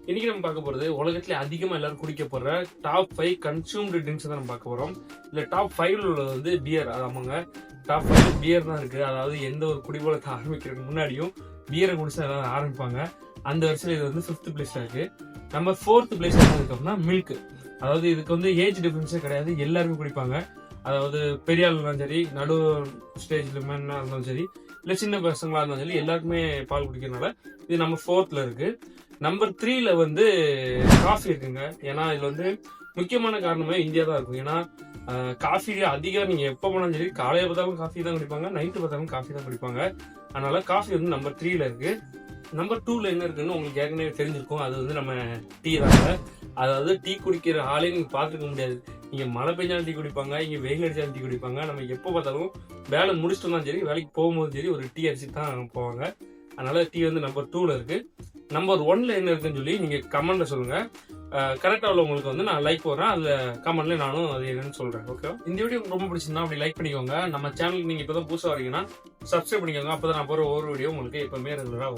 இன்னைக்கு நம்ம பார்க்க போறது உலகத்துல அதிகமா எல்லாரும் குடிக்க போற டாப் 5 கன்சூம்டு ட்ரிங்க்ஸ் தான் நம்ம பார்க்க போறோம். இல்ல டாப் 5 உள்ளது வந்து பியர். ஆமாங்க, டாப் 5 பியர் தான் இருக்கு. அதாவது எந்த ஒரு குடிபோலத்தை ஆரம்பிக்கிறதுக்கு முன்னாடியும் பியரை குடிச்சு எல்லாரும் ஆரம்பிப்பாங்க. அந்த வருஷத்துல இது வந்து 5th பிளேஸ்ல இருக்கு. நம்ம 4th பிளேஸ் என்ன இருக்கு அப்படின்னா மில்க். அதாவது இதுக்கு வந்து ஏஜ் டிஃபரன்ஸே கிடையாது, எல்லாருமே குடிப்பாங்க. அதாவது பெரிய ஆள் இருந்தாலும் சரி, நடு ஸ்டேஜ்ல இருந்தாலும் சரி, இல்ல சின்ன பசங்களா இருந்தாலும் சரி, எல்லாருக்குமே பால் குடிக்கிறதுனால இது நம்ம 4th இருக்கு. நம்பர் 3ல வந்து காஃபி இருக்குங்க. ஏன்னா இதுல வந்து முக்கியமான காரணமே இந்தியா தான் இருக்கும். ஏன்னா காஃபி அதிகம் நீங்க எப்ப போனாலும் சரி, காலையில பார்த்தாலும் காஃபி தான் குடிப்பாங்க, நைட்டு பார்த்தாலும் காஃபி தான் குடிப்பாங்க. அதனால காஃபி வந்து நம்பர் 3ல இருக்கு. நம்பர் 2ல என்ன இருக்குன்னு உங்களுக்கு ஏற்கனவே தெரிஞ்சிருக்கும். அது வந்து நம்ம டீ தாங்க. அதாவது டீ குடிக்கிற ஆளே நீங்க பாத்துக்க முடியாது. நீங்க மழை பெஞ்சாலும் டீ குடிப்பாங்க, இங்க வெயில் அடிச்சாலும் டீ குடிப்பாங்க. நம்ம எப்போ பார்த்தாலும் வேலை முடிச்சுட்டு தான் சரி, வேலைக்கு போகும்போது சரி ஒரு டீ அடிச்சுட்டு தான் போவாங்க. அதனால டீ வந்து நம்பர் 2ல இருக்கு. நம்பர் 1ல என்ன இருக்குன்னு சொல்லி நீங்க கமெண்ட்ல சொல்லுங்க. கரெக்டா உள்ளவங்களுக்கு வந்து நான் லைக் போடுறேன், அதுல கமெண்ட்ல நானும் அது என்னன்னு சொல்றேன். ஓகே, இந்த வீடியோ ரொம்ப பிடிச்சிருந்தா அப்படி லைக் பண்ணிக்கோங்க. நம்ம சேனலுக்கு நீங்க இப்பதான் புதுசா வரீங்கன்னா சப்ஸ்கிரைப் பண்ணிக்கோங்க. அப்பதான் நான் போற ஒவ்வொரு வீடியோ உங்களுக்கு எப்பவுமே ரெகுலரா வரும்.